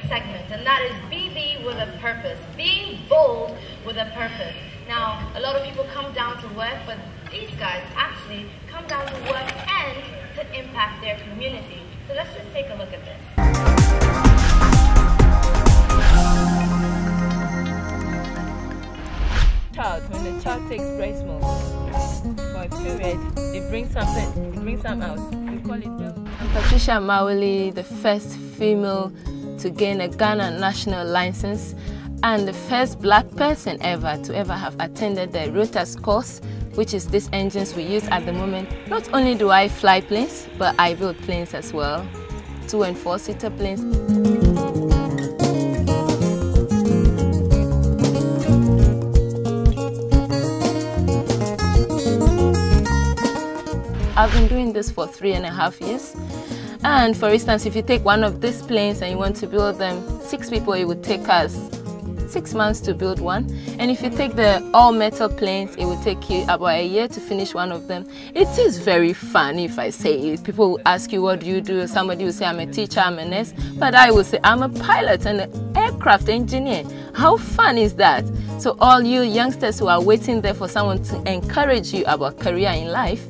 segment, and that is BB with a purpose. Being bold with a purpose. Now, a lot of people come down to work, but these guys actually come down to work and to impact their community. So let's just take a look at this. When the child takes breast milk for a period, it brings some out. We call it milk. I'm Patricia Mawuli, the first female to gain a Ghana national license and the first black person ever to have attended the rotors course, which is these engines we use at the moment. Not only do I fly planes, but I build planes as well, 2- and 4-seater planes. I've been doing this for 3.5 years. And for instance, if you take one of these planes and you want to build them, 6 people, it would take us 6 months to build one. And if you take the all-metal planes, it would take you about a year to finish one of them. It is very fun if I say it. People will ask you, what do you do? Somebody will say, I'm a teacher, I'm a nurse. But I will say, I'm a pilot and an aircraft engineer. How fun is that? So all you youngsters who are waiting there for someone to encourage you about career in life,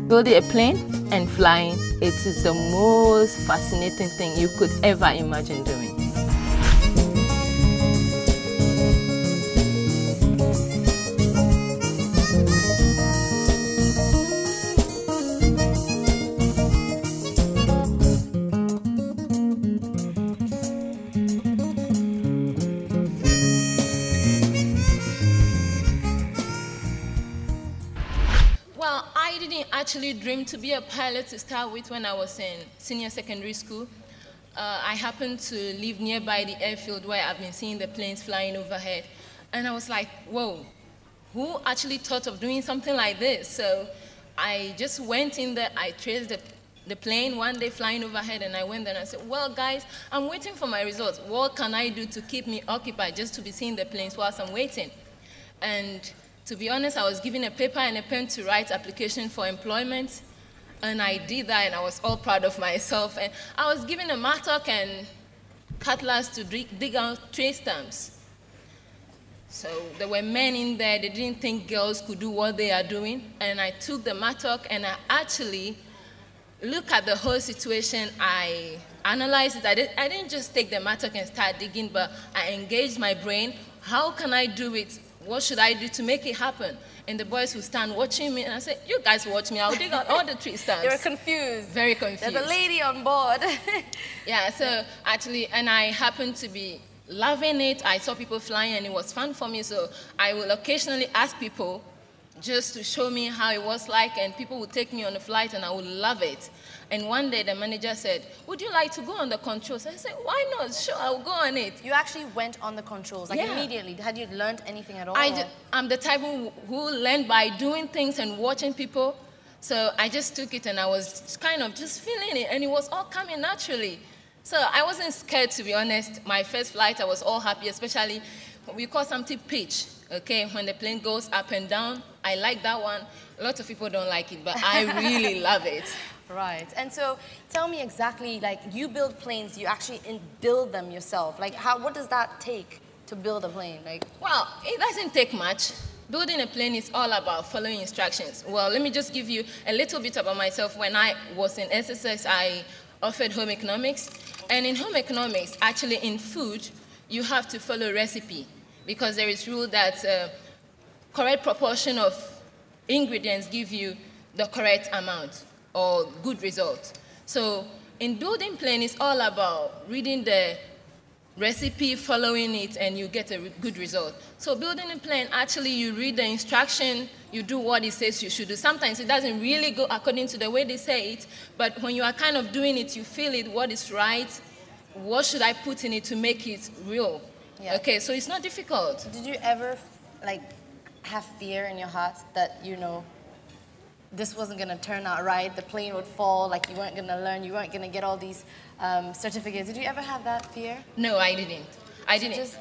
building a plane and flying, it is the most fascinating thing you could ever imagine doing. Well, I didn't actually dream to be a pilot to start with when I was in senior secondary school. I happened to live nearby the airfield where I've been seeing the planes flying overhead. And I was like, whoa, who actually thought of doing something like this? So I just went in there, I traced the plane one day flying overhead, and I went there and I said, well, guys, I'm waiting for my results. What can I do to keep me occupied just to be seeing the planes whilst I'm waiting? And to be honest, I was given a paper and a pen to write application for employment, and I did that, and I was all proud of myself. And I was given a mattock and cutlass to dig out tree stumps. So there were men in there, they didn't think girls could do what they are doing, and I took the mattock and I actually looked at the whole situation. I analyzed it. I didn't just take the mattock and start digging, but I engaged my brain. How can I do it? What should I do to make it happen? And the boys would stand watching me, and I said, you guys watch me, I'll dig out all the tree stumps. They were confused. Very confused. There's a lady on board. Yeah, so actually, and I happened to be loving it. I saw people flying, and it was fun for me, so I will occasionally ask people just to show me how it was like, and people would take me on a flight, and I would love it. And one day the manager said, would you like to go on the controls? I said, why not? Sure, I'll go on it. You actually went on the controls, like immediately. Had you learned anything at all? I'm the type who learned by doing things and watching people. So I just took it and I was kind of just feeling it, and it was all coming naturally. So I wasn't scared, to be honest. My first flight, I was all happy, especially we call something pitch, okay? When the plane goes up and down, I like that one. A lot of people don't like it, but I really love it. Right. And so tell me exactly, like, you build planes, you actually build them yourself. Like, what does that take to build a plane? Like, well, it doesn't take much. Building a plane is all about following instructions. Well, let me just give you a little bit about myself. When I was in SSS, I offered home economics. And in home economics, actually in food, you have to follow recipe, because there is rule that correct proportion of ingredients give you the correct amount or good result. So in building plane, it's all about reading the recipe, following it, and you get a good result. So building a plane, actually you read the instruction, you do what it says you should do. Sometimes it doesn't really go according to the way they say it, but when you are kind of doing it, you feel it, what is right, what should I put in it to make it real? Yeah. Okay, so it's not difficult. Did you ever, like, have fear in your heart that, you know, this wasn't going to turn out right, the plane would fall, like you weren't going to learn, you weren't going to get all these certificates? Did you ever have that fear? No, I didn't.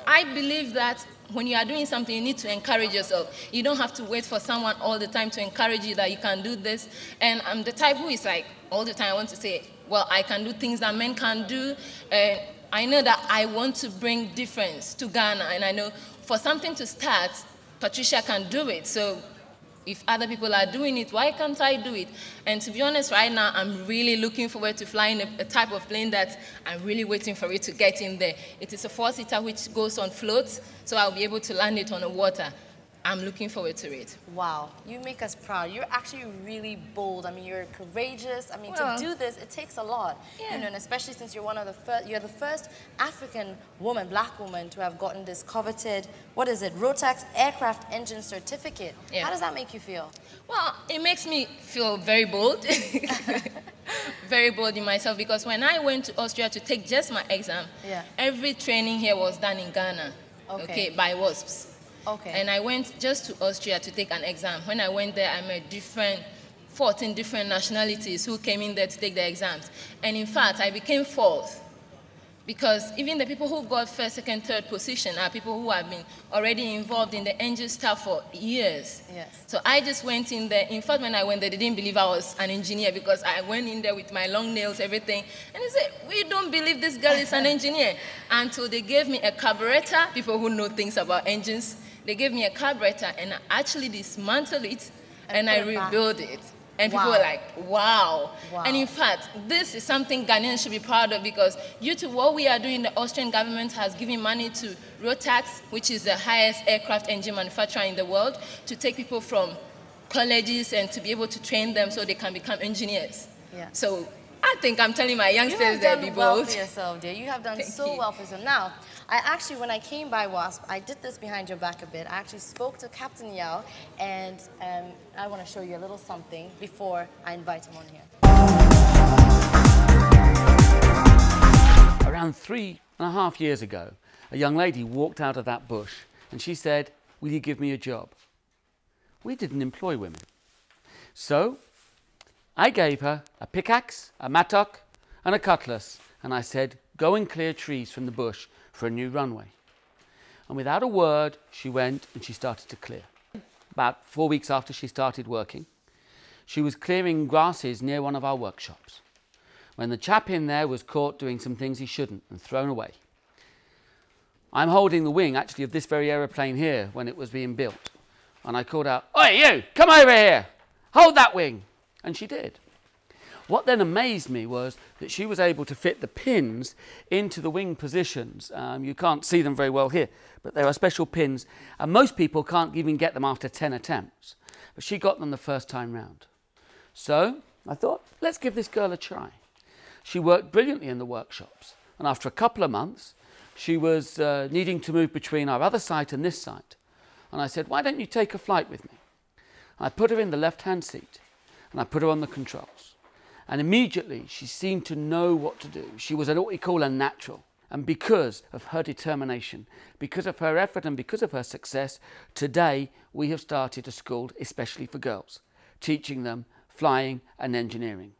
I believe that when you are doing something, you need to encourage yourself. You don't have to wait for someone all the time to encourage you that you can do this. And I'm the type who is like, all the time I want to say, well, I can do things that men can't do. I know that I want to bring difference to Ghana, and I know for something to start, Patricia can do it. So if other people are doing it, why can't I do it? And to be honest, right now, I'm really looking forward to flying a type of plane that I'm really waiting for it to get in there. It is a 4-seater which goes on floats, so I'll be able to land it on the water. I'm looking forward to it. Wow, you make us proud. You're actually really bold. I mean, you're courageous. I mean, Well, to do this, it takes a lot. Yeah. You know, and especially since you're one of the first, you're the first African woman, black woman, to have gotten this coveted, what is it, Rotax aircraft engine certificate. Yeah. How does that make you feel? Well, it makes me feel very bold. Very bold in myself, because when I went to Austria to take just my exam, Yeah. every training here was done in Ghana, Okay. by WAASPS. Okay. And I went just to Austria to take an exam. When I went there, I met 14 different nationalities who came in there to take the exams. And in fact, I became fourth, because even the people who got first, second, third position are people who have been already involved in the engine stuff for years. Yes. So I just went in there. In fact, when I went there, they didn't believe I was an engineer, because I went in there with my long nails, everything. And they said, we don't believe this girl is an engineer. Until they gave me a carburetor, people who know things about engines. They gave me a carburetor, and I actually dismantled it, and I rebuilt it. And people were like, wow. And in fact, this is something Ghanaians should be proud of, because due to what we are doing, the Austrian government has given money to Rotax, which is the highest aircraft engine manufacturer in the world, to take people from colleges and to be able to train them so they can become engineers. Yeah. So I think I'm telling my youngsters that be You have done well bold. for yourself, dear. You have done Thank so you. well for yourself. Now, I actually, when I came by WASP, I did this behind your back a bit. I actually spoke to Captain Yao, and I want to show you a little something before I invite him on here. Around 3.5 years ago, a young lady walked out of that bush and she said, will you give me a job? We didn't employ women. So I gave her a pickaxe, a mattock and a cutlass, and I said, go and clear trees from the bush for a new runway. And without a word, she went and she started to clear. About 4 weeks after she started working, she was clearing grasses near one of our workshops, when the chap in there was caught doing some things he shouldn't and thrown away. I'm holding the wing, actually, of this very aeroplane here when it was being built. And I called out, oi, you, come over here, hold that wing. And she did. What then amazed me was that she was able to fit the pins into the wing positions. You can't see them very well here, but there are special pins, and most people can't even get them after 10 attempts. But she got them the first time round. So I thought, let's give this girl a try. She worked brilliantly in the workshops, and after a couple of months, she was needing to move between our other site and this site. And I said, why don't you take a flight with me? And I put her in the left-hand seat, and I put her on the controls. And immediately, she seemed to know what to do. She was what we call a natural. And because of her determination, because of her effort, and because of her success, today we have started a school especially for girls, teaching them flying and engineering.